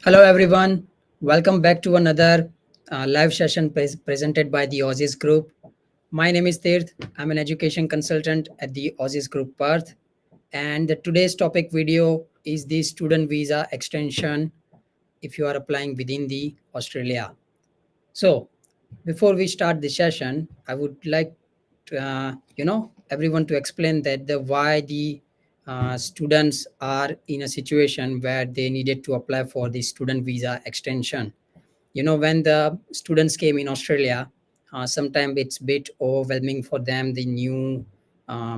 Hello, everyone. Welcome back to another live session presented by the Aussizz Group. My name is Tirth. I'm an education consultant at the Aussizz Group Perth. And today's topic video is the student visa extension if you are applying within the Australia. So before we start the session, I would like to, everyone to explain that the why the students are in a situation where they needed to apply for the student visa extension. When the students came in Australia, sometimes it's a bit overwhelming for them, the new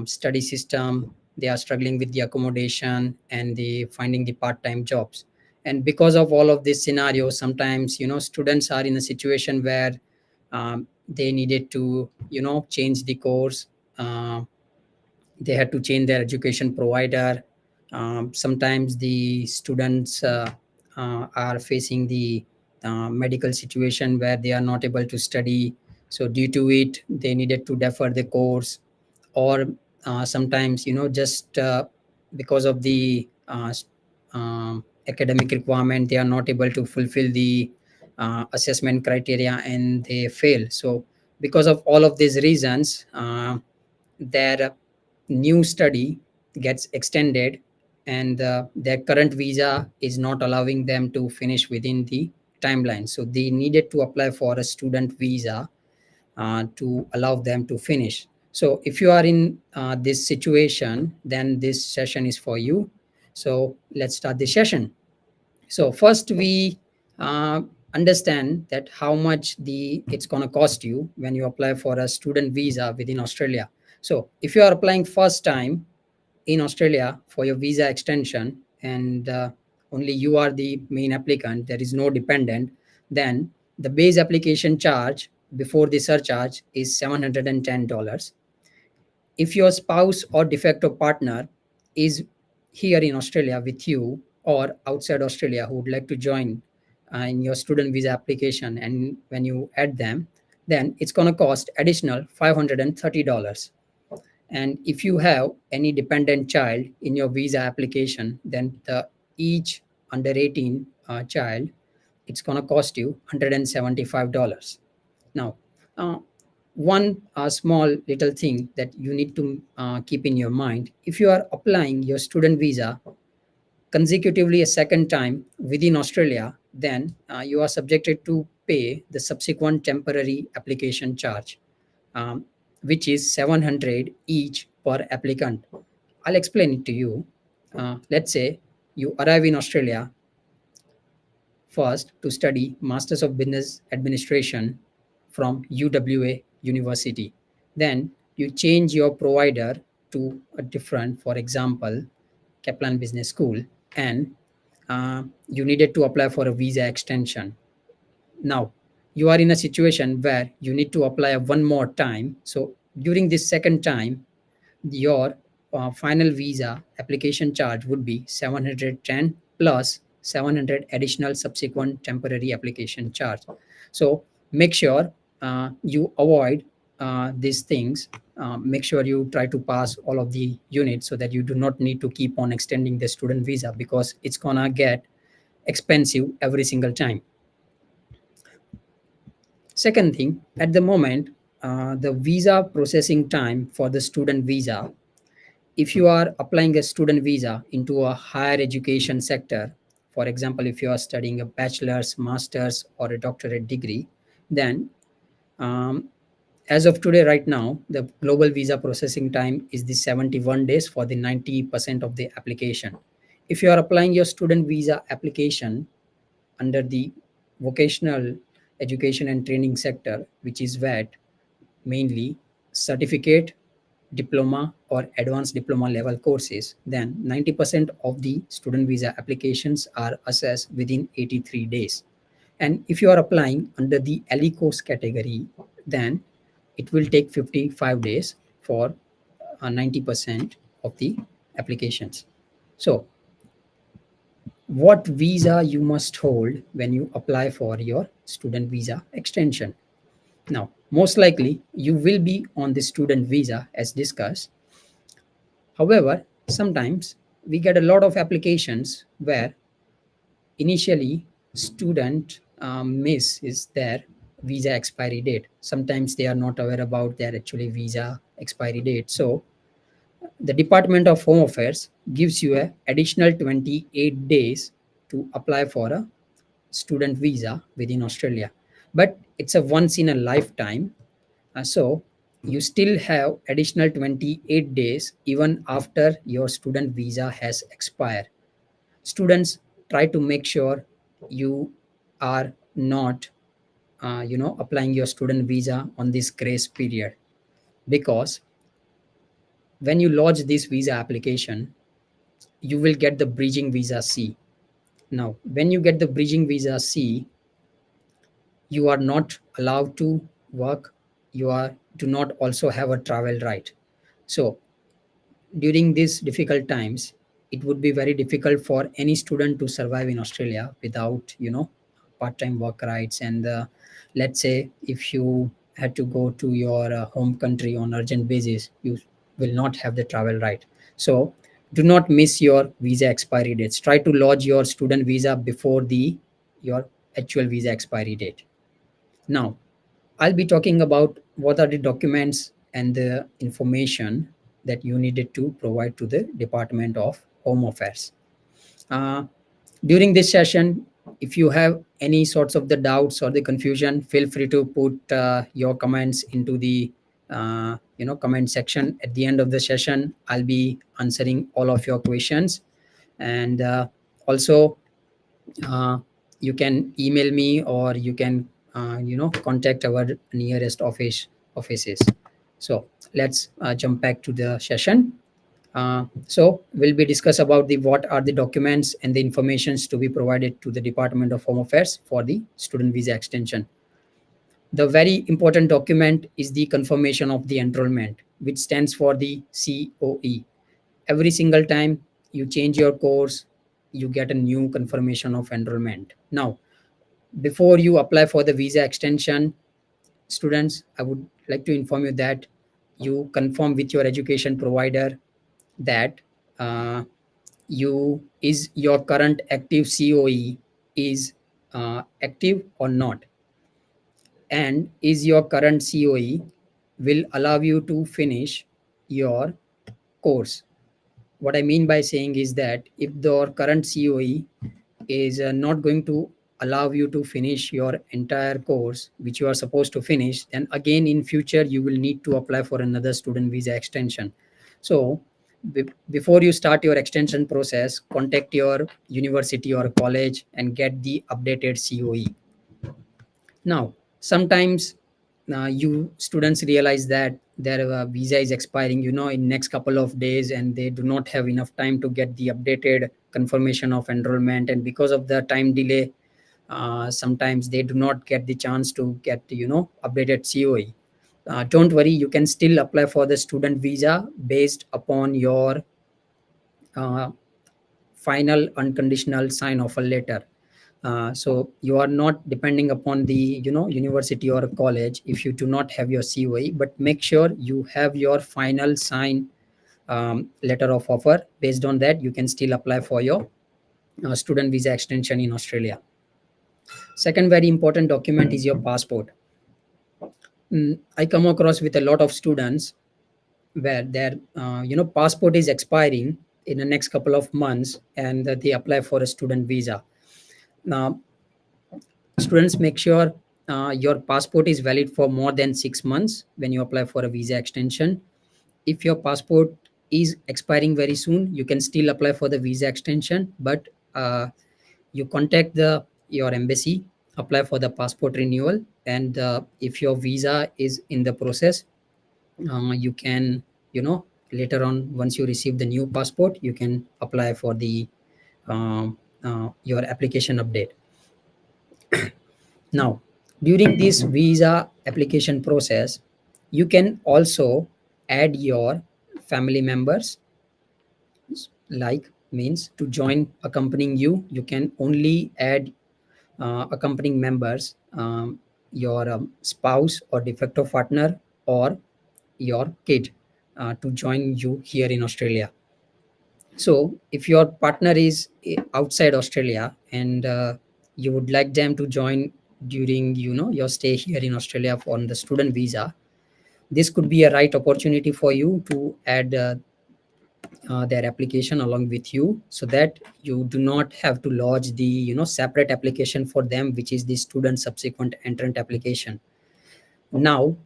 study system. They are struggling with the accommodation and the finding the part-time jobs. And because of all of this scenario, sometimes students are in a situation where they needed to change the course. They had to change their education provider. Sometimes the students are facing the medical situation where they are not able to study, so due to it they needed to defer the course. Or sometimes just because of the academic requirement, they are not able to fulfill the assessment criteria and they fail. So because of all of these reasons, their new study gets extended, and their current visa is not allowing them to finish within the timeline, so they needed to apply for a student visa to allow them to finish. So if you are in this situation, then this session is for you. So let's start the session. So first we uh, understand that how much it's going to cost you when you apply for a student visa within Australia. So if you are applying first time in Australia for your visa extension, and only you are the main applicant, there is no dependent, then the base application charge before the surcharge is $710. If your spouse or de facto partner is here in Australia with you or outside Australia who would like to join in your student visa application, and when you add them, then it's going to cost additional $530. And if you have any dependent child in your visa application, then each under 18 child, it's going to cost you $175. Now, uh, one small little thing that you need to keep in your mind: if you are applying your student visa consecutively a second time within Australia, then you are subjected to pay the subsequent temporary application charge, um, which is 700 each per applicant. I'll explain it to you. Let's say you arrive in Australia first to study Masters of Business Administration from UWA University. Then you change your provider to a different, for example, Kaplan Business School, and you needed to apply for a visa extension. Now you are in a situation where you need to apply one more time. So during this second time, your final visa application charge would be 710 plus 700 additional subsequent temporary application charge. So make sure you avoid these things. Make sure you try to pass all of the units so that you do not need to keep on extending the student visa, because it's gonna get expensive every single time. Second thing, at the moment, the visa processing time for the student visa, if you are applying a student visa into a higher education sector, for example, if you are studying a bachelor's, master's, or a doctorate degree, then um, as of today, right now, the global visa processing time is the 71 days for the 90% of the application. If you are applying your student visa application under the vocational education and training sector, which is VET, mainly certificate, diploma, or advanced diploma level courses, then 90% of the student visa applications are assessed within 83 days. And if you are applying under the LE course category, then it will take 55 days for 90% of the applications. So what visa you must hold when you apply for your student visa extension? Now, most likely you will be on the student visa as discussed. However, sometimes we get a lot of applications where initially student miss is their visa expiry date. Sometimes they are not aware about their actually visa expiry date. So the Department of Home Affairs gives you a additional 28 days to apply for a student visa within Australia. But it's a once in a lifetime. So you still have additional 28 days even after your student visa has expired. Students, try to make sure you are not applying your student visa on this grace period, because when you lodge this visa application, you will get the bridging visa C. Now, when you get the bridging visa C, you are not allowed to work. You are do not also have a travel right. So during these difficult times, it would be very difficult for any student to survive in Australia without part-time work rights. And let's say if you had to go to your home country on urgent basis, you will not have the travel right. So do not miss your visa expiry dates. Try to lodge your student visa before the your actual visa expiry date. Now, I'll be talking about what are the documents and the information that you needed to provide to the Department of Home Affairs. Uh, During this session, if you have any sorts of the doubts or the confusion, feel free to put your comments into the comment section. At the end of the session, I'll be answering all of your questions. And also, uh, you can email me, or you can contact our nearest offices. So let's jump back to the session. So we'll be discuss about the what are the documents and the informations to be provided to the Department of Home Affairs for the student visa extension. The very important document is the confirmation of the enrollment, which stands for the COE. Every single time you change your course, you get a new confirmation of enrollment. Now, before you apply for the visa extension, students, I would like to inform you that you confirm with your education provider that uh, you is your current active COE is active or not, and is your current COE will allow you to finish your course. What I mean by saying is that if the current COE is not going to allow you to finish your entire course which you are supposed to finish, then again in future you will need to apply for another student visa extension. So before you start your extension process, contact your university or college and get the updated COE. Now, sometimes you students realize that their visa is expiring, in next couple of days, and they do not have enough time to get the updated confirmation of enrollment. And because of the time delay, sometimes they do not get the chance to get updated COE. Don't worry, you can still apply for the student visa based upon your uh, final unconditional sign offer letter. So you are not depending upon the university or college if you do not have your COE, but make sure you have your final sign letter of offer. Based on that, you can still apply for your student visa extension in Australia. Second very important document is your passport. I come across with a lot of students where their passport is expiring in the next couple of months, and they apply for a student visa. Now, students, make sure your passport is valid for more than 6 months when you apply for a visa extension. If your passport is expiring very soon, you can still apply for the visa extension, but you contact your embassy, apply for the passport renewal, and if your visa is in the process, you can later on, once you receive the new passport, you can apply for the your application update. Now, during this visa application process, you can also add your family members, like means to join accompanying you. You can only add accompanying members, your spouse or de facto partner, or your kid to join you here in Australia. So if your partner is outside Australia and you would like them to join during your stay here in Australia on the student visa, this could be a right opportunity for you to add their application along with you, so that you do not have to lodge the separate application for them, which is the student subsequent entrant application. Now,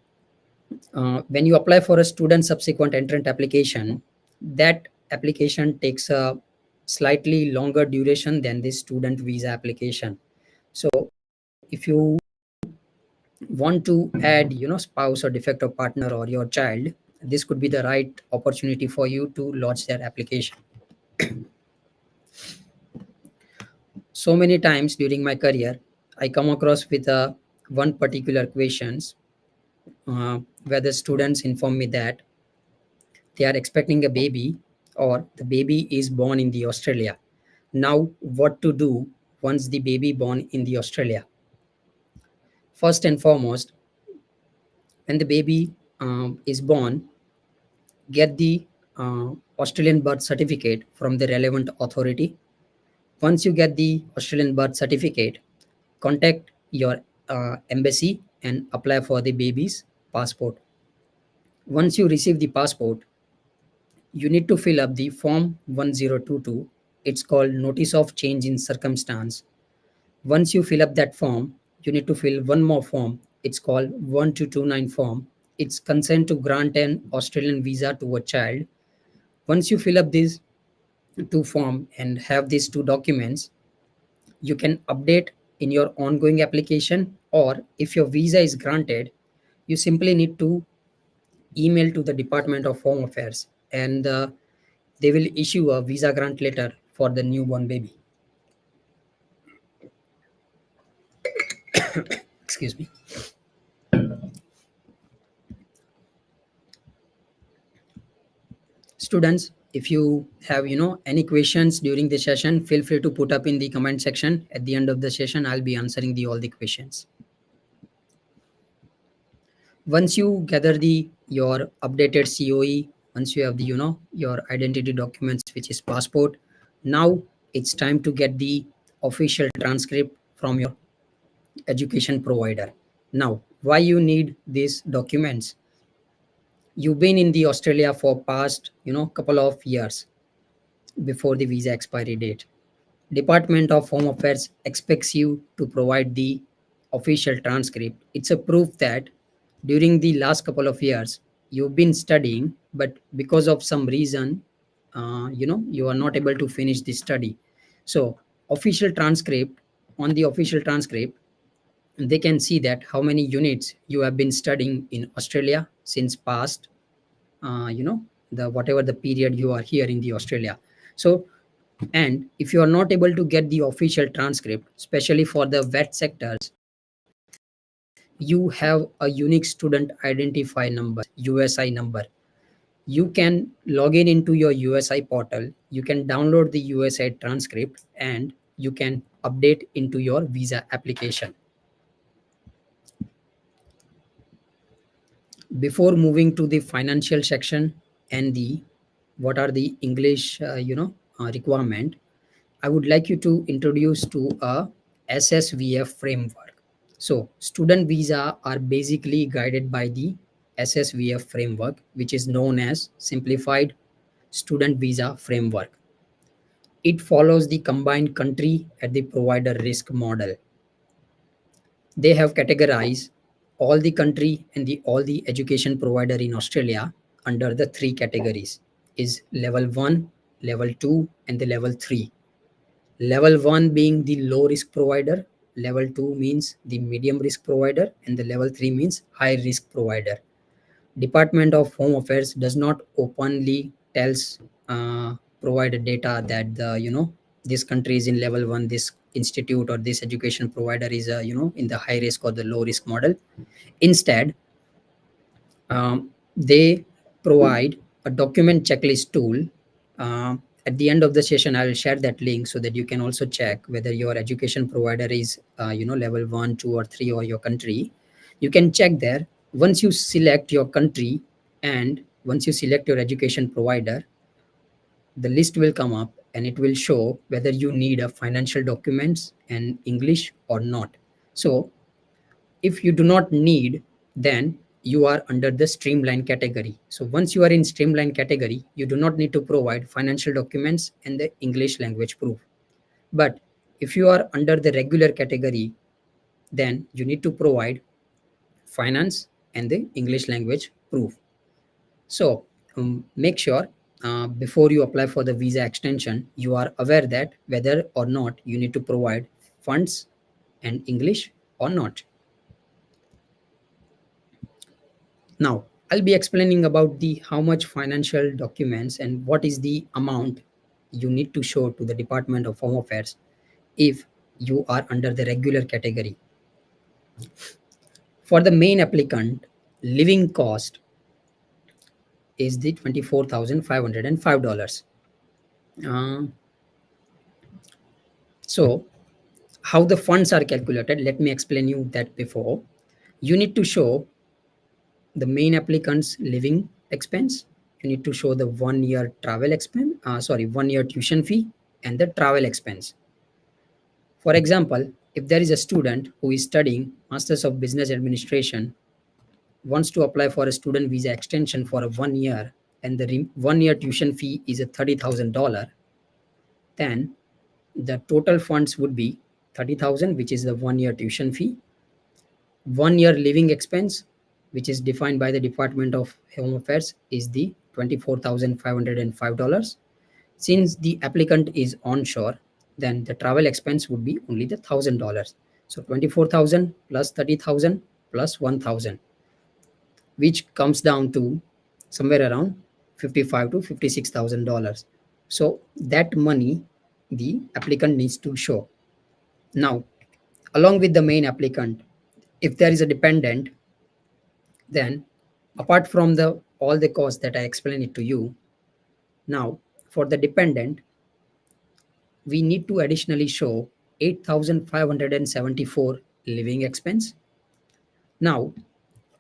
when you apply for a student subsequent entrant application, that application takes a slightly longer duration than the student visa application. So if you want to add spouse or de facto partner or your child, this could be the right opportunity for you to lodge their application. So many times during my career, I come across with one particular questions, where the students inform me that they are expecting a baby, or the baby is born in the Australia. Now, what to do once the baby born in the Australia? First and foremost, when the baby is born, get the Australian birth certificate from the relevant authority. Once you get the Australian birth certificate, contact your embassy and apply for the baby's passport. Once you receive the passport, you need to fill up the form 1022. It's called Notice of Change in Circumstance. Once you fill up that form, you need to fill one more form. It's called 1229 form. It's consent to grant an Australian visa to a child. Once you fill up these two form and have these two documents, you can update in your ongoing application, or if your visa is granted, you simply need to email to the Department of Home Affairs, and they will issue a visa grant letter for the newborn baby. Excuse me. Students, if you have any questions during the session, feel free to put up in the comment section. At the end of the session, I'll be answering all the questions. Once you gather your updated COE, once you have the your identity documents, which is passport, now it's time to get the official transcript from your education provider. Now, why you need these documents? You've been in the Australia for past couple of years before the visa expiry date. Department of Home Affairs expects you to provide the official transcript. It's a proof that during the last couple of years you've been studying, but because of some reason, you are not able to finish the study. So official transcript, on the official transcript, they can see that how many units you have been studying in Australia since past, the whatever the period you are here in the Australia. So, and if you are not able to get the official transcript, especially for the vet sectors, you have a unique student identify number, USI number. You can log in into your USI portal, you can download the USI transcript, and you can update into your visa application. Before moving to the financial section and the what are the English requirement, I would like you to introduce to a SSVF framework. So student visa are basically guided by the SSVF framework, which is known as Simplified Student Visa Framework. It follows the combined country and the provider risk model. They have categorized all the country and all the education provider in Australia under the three categories, is level 1, level 2, and the level 3. Level 1 being the low risk provider, level 2 means the medium risk provider, and the level 3 means high risk provider. Department of Home Affairs does not openly tells provider data that this country is in level 1, this institute or this education provider is in the high risk or the low risk model. Instead, they provide a document checklist tool. At the end of the session, I will share that link so that you can also check whether your education provider is level 1, 2, or 3, or your country. You can check there. Once you select your country and once you select your education provider, the list will come up, and it will show whether you need a financial documents in English or not. So if you do not need, then you are under the streamline category. So once you are in streamline category, you do not need to provide financial documents and the English language proof. But if you are under the regular category, then you need to provide finance and the English language proof. So make sure before you apply for the visa extension, you are aware that whether or not you need to provide funds and English or not. Now, I'll be explaining about the how much financial documents and what is the amount you need to show to the Department of Home Affairs if you are under the regular category. For the main applicant, living cost is the $24,505. So how the funds are calculated, let me explain you that before. You need to show the main applicant's living expense. You need to show the 1 year travel expense, 1 year tuition fee and the travel expense. For example, if there is a student who is studying Masters of Business Administration, wants to apply for a student visa extension for a 1 year, and the 1 year tuition fee is a $30,000, then the total funds would be 30,000, which is the 1 year tuition fee, 1 year living expense, which is defined by the Department of Home Affairs, is the $24,505. Since the applicant is onshore, then the travel expense would be only the $1,000. So 24,000 plus 30,000 plus 1,000, which comes down to somewhere around $55,000 to $56,000. So that money the applicant needs to show. Now, along with the main applicant, if there is a dependent, then apart from the all the costs that I explained it to you, now for the dependent, we need to additionally show 8,574 living expense. Now,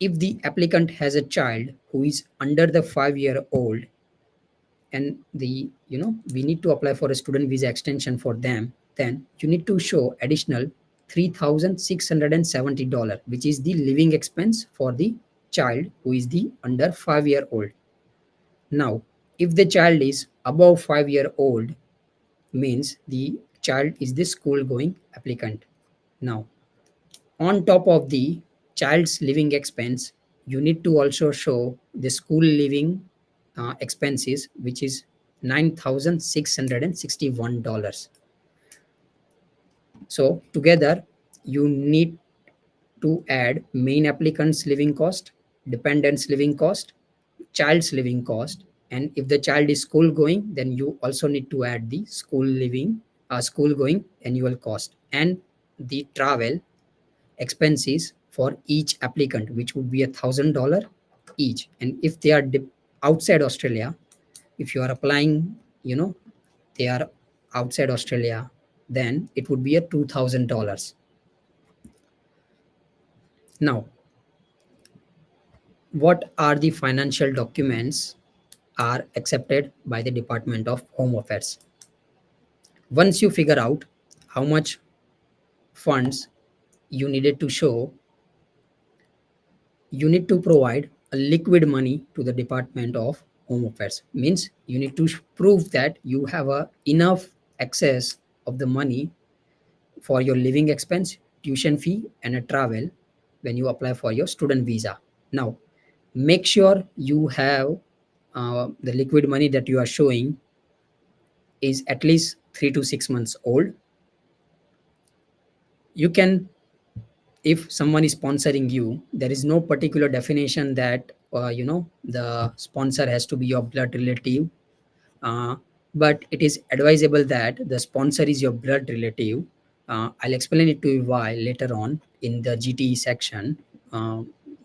if the applicant has a child who is under the 5-year-old, and we need to apply for a student visa extension for them, then you need to show additional $3,670, which is the living expense for the child who is the under 5-year-old. Now, if the child is above 5-year-old, means the child is the school going applicant. Now, on top of the child's living expense, you need to also show the school living expenses, which is $9,661. So together you need to add main applicant's living cost, dependent's living cost, child's living cost, and if the child is school going, then you also need to add the school going annual cost and the travel expenses for each applicant, which would be $1,000 each. And if they are outside Australia, if you are applying, they are outside Australia, then it would be a $2,000. Now, what are the financial documents are accepted by the Department of Home Affairs? Once you figure out how much funds you needed to show, you need to provide a liquid money to the Department of Home Affairs. Means you need to prove that you have enough excess of the money for your living expense, tuition fee, and a travel when you apply for your student visa. Now, make sure you have the liquid money that you are showing is at least 3 to 6 months old. You can, if someone is sponsoring you, there is no particular definition that the sponsor has to be your blood relative, but it is advisable that the sponsor is your blood relative. I'll explain it to you why later on in the GTE section,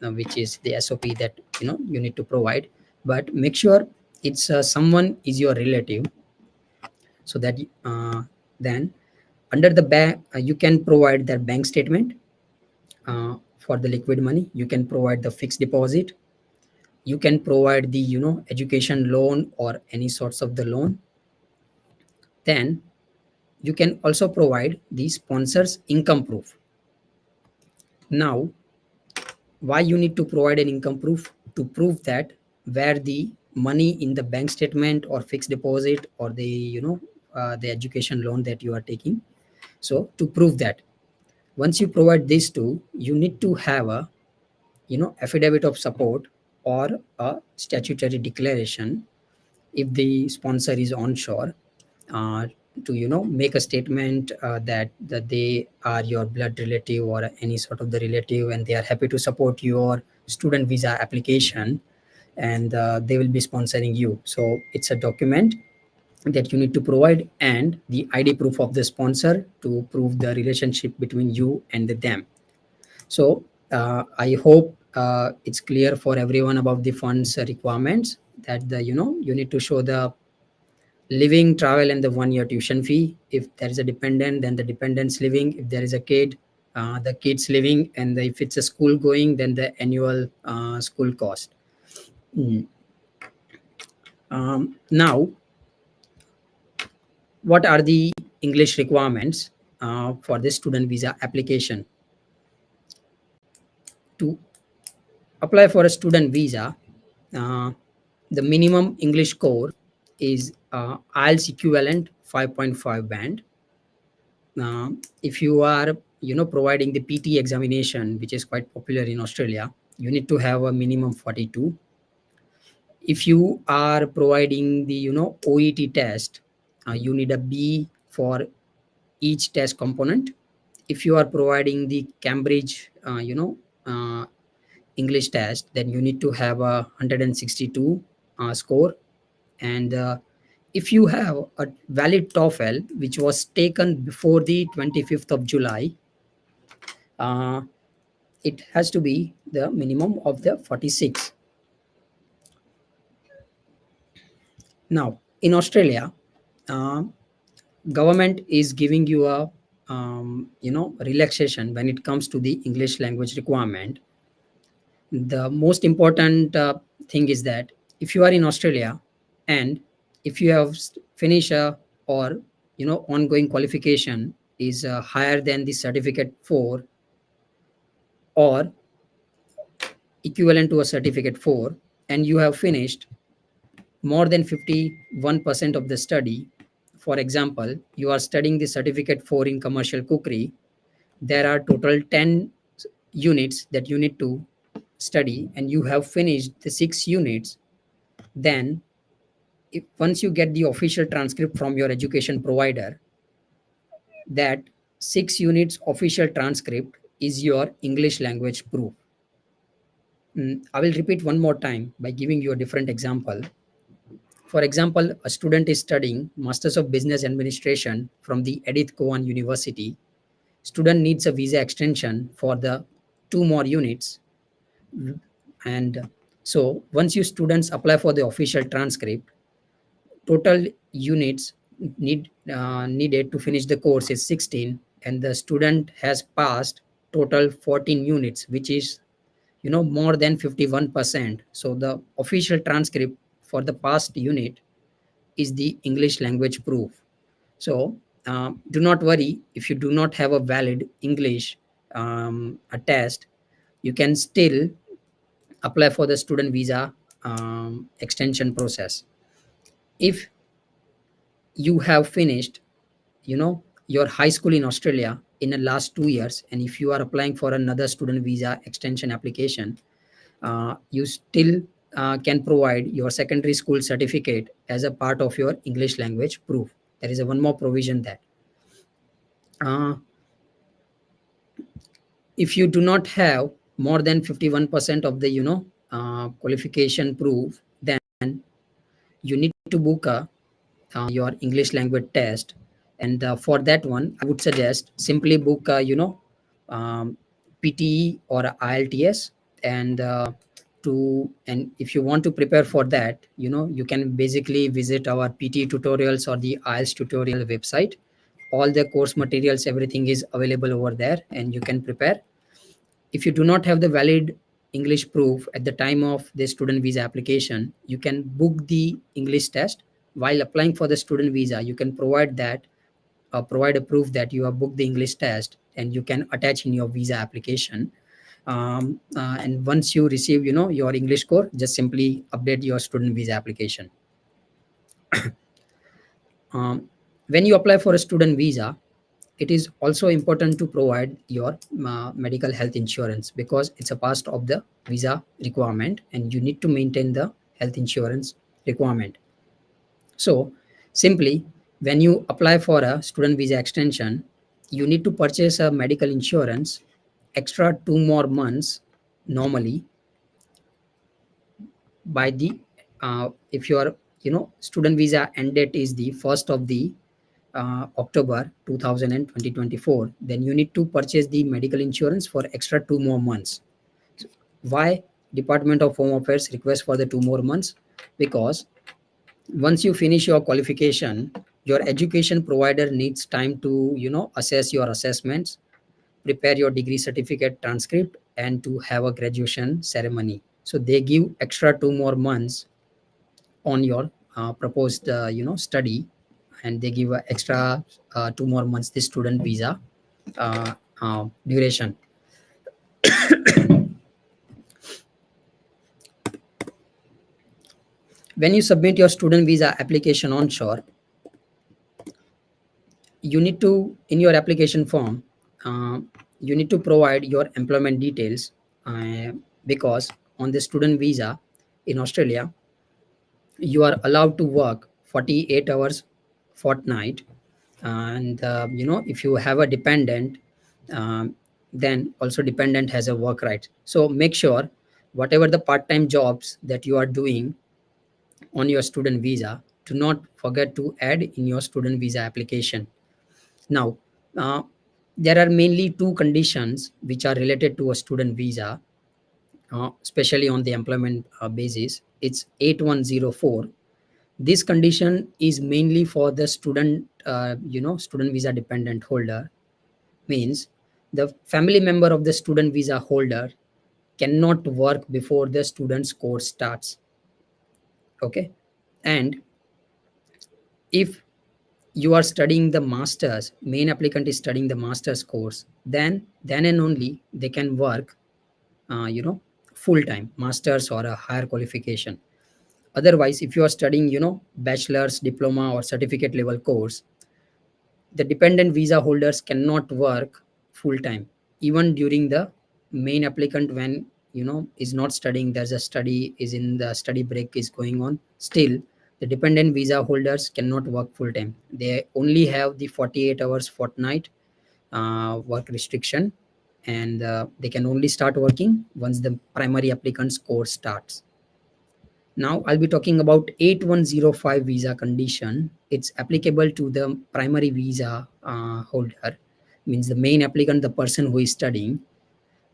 which is the SOP that you need to provide. But make sure it's someone is your relative, so that then under the bank you can provide their bank statement for the liquid money. You can provide the fixed deposit. You can provide the education loan or any sorts of the loan. Then you can also provide the sponsor's income proof. Now, why you need to provide an income proof? To prove that where the money in the bank statement or fixed deposit or the the education loan that you are taking. So to prove that, once you provide these two, you need to have a affidavit of support or a statutory declaration if the sponsor is onshore, uh, to make a statement that they are your blood relative or any sort of the relative, and they are happy to support your student visa application, and they will be sponsoring you. So it's a document that you need to provide, and the ID proof of the sponsor to prove the relationship between you and them. So I hope it's clear for everyone about the funds requirements, that you need to show the living, travel, and the 1 year tuition fee. If there is a dependent, then the dependent's living. If there is a kid, the kid's living. And if it's a school going, then the annual school cost. Now, what are the English requirements for the student visa application? To apply for a student visa, uh, the minimum English score is IELTS equivalent 5.5 band. If you are providing the PT examination, which is quite popular in Australia, you need to have a minimum 42. If you are providing the OET test, you need a B for each test component. If you are providing the Cambridge uh, English test, then you need to have a 162 score. And if you have a valid TOEFL which was taken before the 25th of July, uh, it has to be the minimum of the 46. Now, in Australia, uh, government is giving you a relaxation when it comes to the English language requirement. The most important thing is that if you are in Australia, and if you have finished or ongoing qualification is higher than the certificate 4 or equivalent to a certificate 4, and you have finished more than 51% of the study. For example, you are studying the certificate 4 in commercial cookery. There are total 10 units that you need to study, and you have finished the 6 units. Then once you get the official transcript from your education provider, that 6 units official transcript is your English language proof. I will repeat one more time by giving you a different example. For example, a student is studying Masters of Business Administration from the Edith Cowan University. Student needs a visa extension for the 2 more units. And so once you students apply for the official transcript, total units needed to finish the course is 16, and the student has passed total 14 units, which is more than 51%. So the official transcript for the past unit is the English language proof. So do not worry if you do not have a valid English a test. You can still apply for the student visa extension process. If you have finished your high school in Australia in the last 2 years, and if you are applying for another student visa extension application, you still can provide your secondary school certificate as a part of your English language proof. There is a one more provision that uh, if you do not have more than 51% of the qualification proof, then you need to book your English language test. And for that one, I would suggest simply book um, PTE or IELTS. And and if you want to prepare for that, you can basically visit our PT tutorials or the IELTS tutorial website. All the course materials, everything is available over there, and you can prepare. If you do not have the valid English proof at the time of the student visa application, you can book the English test while applying for the student visa, you can provide a proof that you have booked the English test, and you can attach in your visa application. And once you receive, your English score, just simply update your student visa application. When you apply for a student visa, it is also important to provide your medical health insurance, because it's a part of the visa requirement, and you need to maintain the health insurance requirement. So simply, when you apply for a student visa extension, you need to purchase a medical insurance extra 2 more months normally by the if your student visa end date is the 1st of the October 2024, then you need to purchase the medical insurance for extra 2 more months. Why Department of Home Affairs request for the 2 more months? Because once you finish your qualification, your education provider needs time to assess your assessments, prepare your degree certificate transcript, and to have a graduation ceremony. So they give extra 2 more months on your proposed study, and they give extra 2 more months the student visa duration. When you submit your student visa application onshore, you need to, in your application form, you need to provide your employment details, because on the student visa in Australia, you are allowed to work 48 hours fortnight. And if you have a dependent, then also dependent has a work right. So make sure whatever the part-time jobs that you are doing on your student visa, do not forget to add in your student visa application. Now, uh, there are mainly two conditions which are related to a student visa, especially on the employment basis. It's 8104. This condition is mainly for the student visa dependent holder. Means the family member of the student visa holder cannot work before the student's course starts. Okay. And if you are studying the masters, main applicant is studying the master's course, then and only they can work full time masters or a higher qualification. Otherwise, if you are studying bachelor's, diploma, or certificate level course, the dependent visa holders cannot work full time. Even during the main applicant, when is not studying, there's a study is in the study break is going on, still the dependent visa holders cannot work full time. They only have the 48 hours fortnight work restriction, and they can only start working once the primary applicant's course starts. Now I'll be talking about 8105 visa condition. It's applicable to the primary visa holder, means the main applicant, the person who is studying.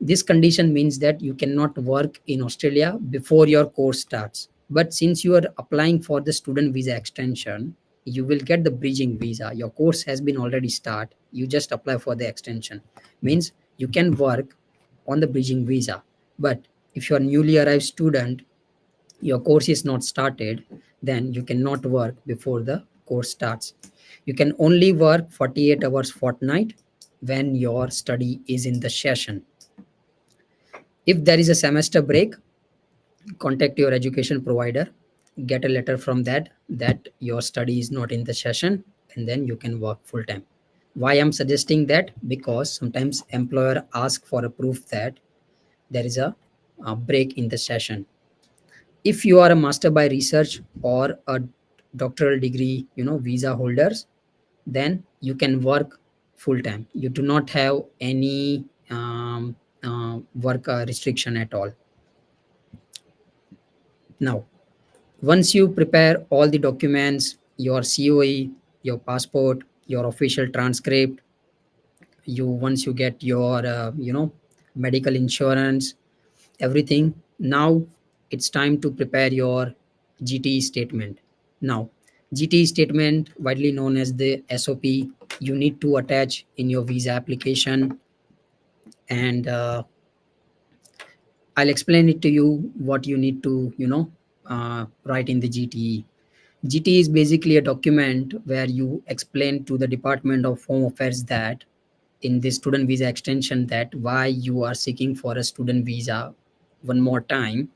This condition means that you cannot work in Australia before your course starts. But since you are applying for the student visa extension, you will get the bridging visa. Your course has been already start. You just apply for the extension. Means you can work on the bridging visa. But if you are newly arrived student, your course is not started, then you cannot work before the course starts. You can only work 48 hours fortnight when your study is in the session. If there is a semester break, contact your education provider, get a letter from that your study is not in the session, and then you can work full time. Why I'm suggesting that? Because sometimes employer ask for a proof that there is a break in the session. If you are a master by research or a doctoral degree visa holders, then you can work full time. You do not have any work restriction at all. Now, once you prepare all the documents, your COE, your passport, your official transcript, once you get your medical insurance, everything, now it's time to prepare your GTE statement. Now, GTE statement, widely known as the SOP, you need to attach in your visa application, and I'll explain it to you what you need to write in the GTE. GT is basically a document where you explain to the Department of Home Affairs that in this student visa extension that why you are seeking for a student visa one more time.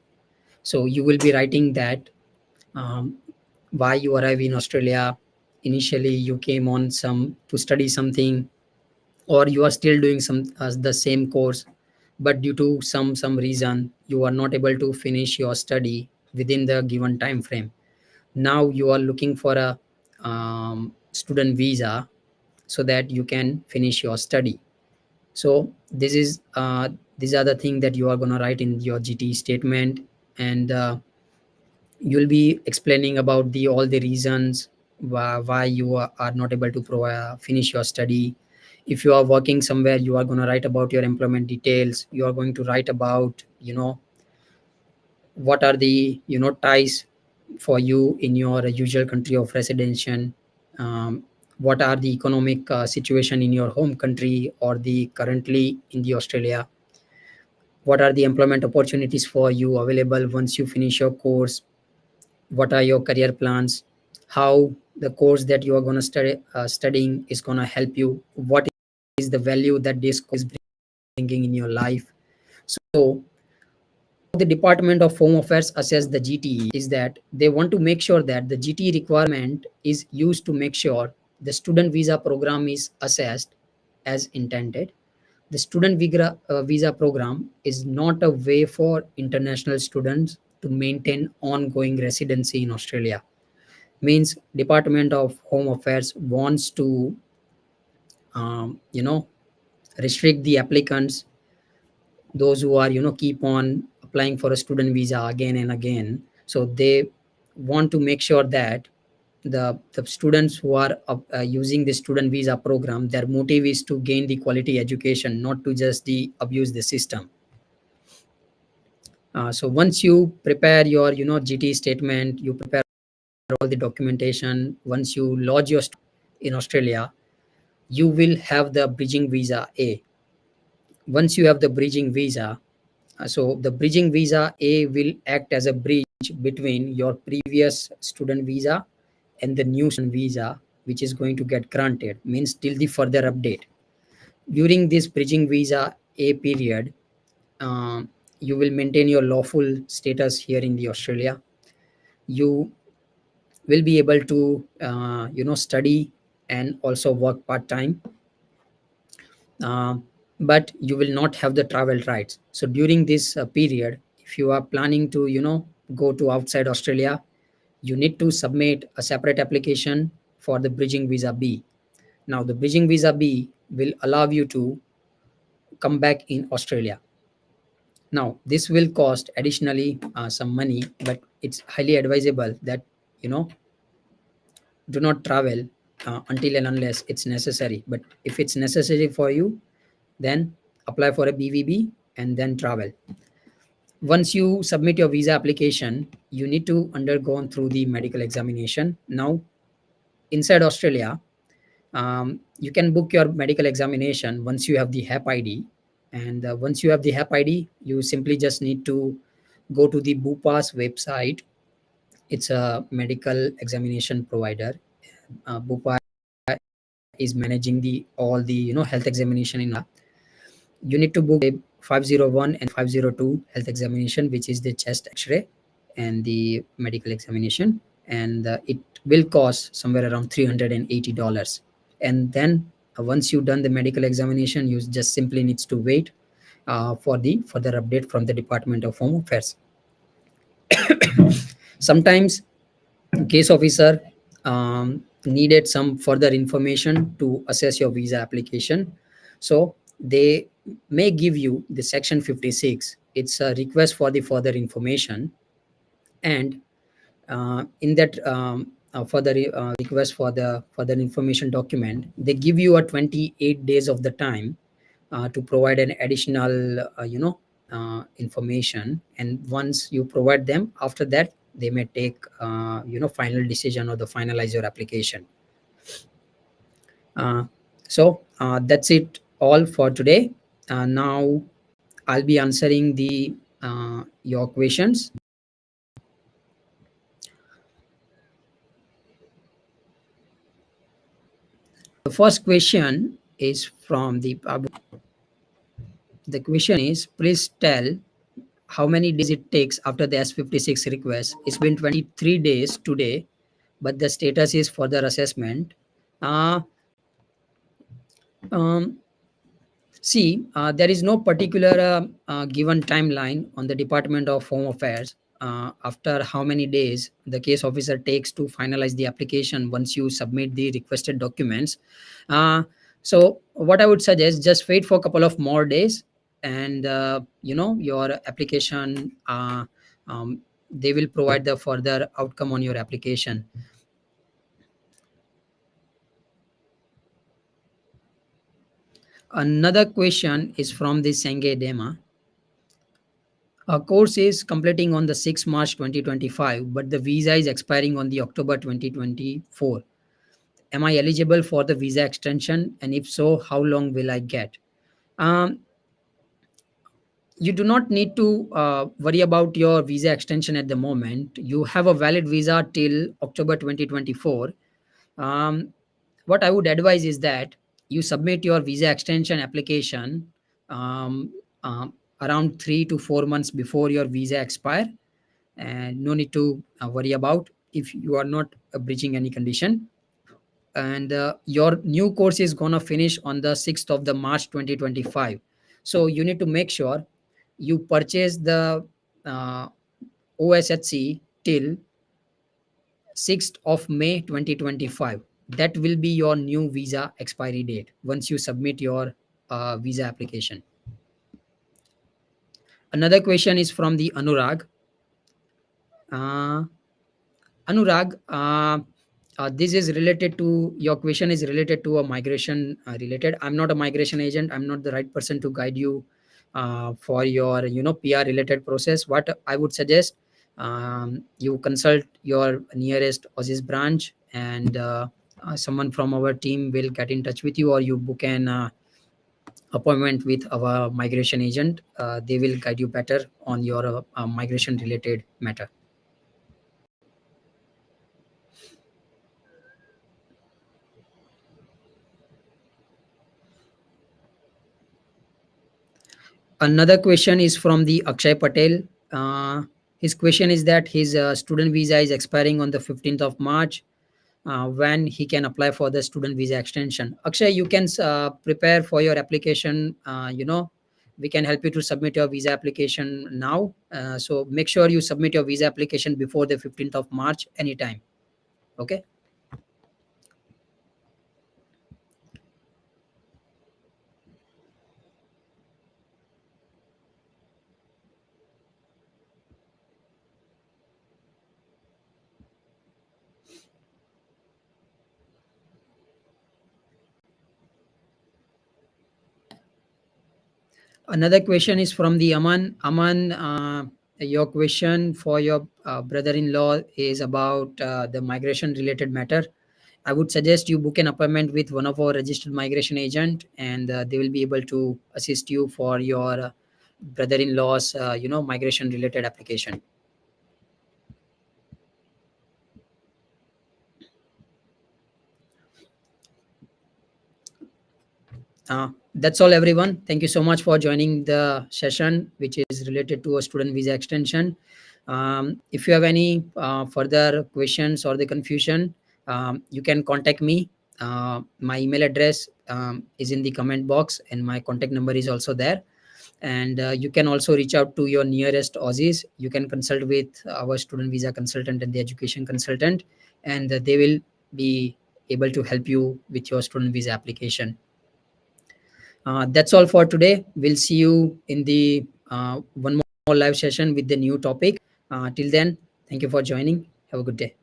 So you will be writing that um, why you arrive in Australia. Initially, you came on some to study something, or you are still doing some the same course, but due to some reason you are not able to finish your study within the given time frame. Now you are looking for a student visa so that you can finish your study. So this is these are the things that you are going to write in your GT statement, and you'll be explaining about the all the reasons why you are not able to finish your study. If you are working somewhere, you are going to write about your employment details. You are going to write about what are the ties for you in your usual country of residence. What are the economic situation in your home country or the currently in the Australia. What are the employment opportunities for you available once you finish your course. What are your career plans. How the course that you are going to studying is going to help you. What is the value that this course is bringing in your life. So the Department of Home Affairs assess the GTE is that they want to make sure that the GTE requirement is used to make sure the student visa program is assessed as intended. The student visa program is not a way for international students to maintain ongoing residency in Australia. Means Department of Home Affairs wants to um, you know restrict the applicants, those who are keep on applying for a student visa again and again. So they want to make sure that the students who are using the student visa program, their motive is to gain the quality education, not to just abuse the system. So once you prepare your GT statement, you prepare all the documentation. Once you lodge your in Australia, you will have the bridging visa A. Once you have the bridging visa, so the bridging visa A will act as a bridge between your previous student visa and the new student visa, which is going to get granted, means till the further update. During this bridging visa A period, uh, you will maintain your lawful status here in the Australia. You will be able to study and also work part time, uh, but you will not have the travel rights. So during this period, if you are planning to go to outside Australia, you need to submit a separate application for the bridging visa B. Now the bridging visa B will allow you to come back in Australia. Now this will cost additionally some money, but it's highly advisable that you know do not travel until and unless it's necessary. But if it's necessary for you, then apply for a BVB and then travel. Once you submit your visa application, you need to undergo through the medical examination. Now, inside Australia, you can book your medical examination once you have the HEP ID. And once you have the HEP ID, you simply just need to go to the Bupa's website. It's a medical examination provider. Bupa is managing the all the health examination in. You need to book a 501 and 502 health examination, which is the chest X-ray and the medical examination, and it will cost somewhere around $380. And then once you've done the medical examination, you just simply needs to wait for the further update from the Department of Home Affairs. Sometimes case officer needed some further information to assess your visa application, so they may give you the section 56. It's a request for the further information, and in that further request for the further information document, they give you a 28 days of the time to provide an additional information. And once you provide them, after that they may take final decision or the finalize your application. So that's it all for today. Now I'll be answering the your questions. The first question is from the question is, please tell how many days it takes after the S56 request. It's been 23 days today, but the status is further assessment. Uh, um, See, there is no particular given timeline on the Department of Home Affairs. After how many days the case officer takes to finalize the application once you submit the requested documents. Uh, so, what I would suggest, just wait for a couple of more days, and your application. They will provide the further outcome on your application. Another question is from the Senge Dema. Our course is completing on the 6th March 2025, but the visa is expiring on the October 2024. Am I eligible for the visa extension? And if so, how long will I get? Um, you do not need to worry about your visa extension at the moment. You have a valid visa till October 2024. Um, what I would advise is that you submit your visa extension application um, around 3 to 4 months before your visa expire, and no need to worry about if you are not breaching any condition. And your new course is gonna finish on the 6th of the March 2025. So you need to make sure you purchase the uh, OSHC till 6th of May 2025. That will be your new visa expiry date once you submit your visa application. Another question is from the Anurag. Uh, Anurag, this is related to your question is related to a migration related. I'm not a migration agent. I'm not the right person to guide you for your PR related process. What I would suggest, you consult your nearest Aussizz branch, and someone from our team will get in touch with you, or you book an appointment with our migration agent. They will guide you better on your migration related matter. Another question is from the Akshay Patel. His question is that his student visa is expiring on the 15th of March. When he can apply for the student visa extension? Akshay, you can prepare for your application. We can help you to submit your visa application now. So make sure you submit your visa application before the 15th of March anytime. Okay. Another question is from the Aman. Aman, your question for your brother-in-law is about the migration-related matter. I would suggest you book an appointment with one of our registered migration agent, and they will be able to assist you for your brother-in-law's, migration-related application. That's all, everyone. Thank you so much for joining the session, which is related to a student visa extension. If you have any further questions or the confusion, you can contact me. My email address is in the comment box, and my contact number is also there. And you can also reach out to your nearest Aussizz. You can consult with our student visa consultant and the education consultant, and they will be able to help you with your student visa application. That's all for today. We'll see you in the one more live session with the new topic. Till then, thank you for joining. Have a good day.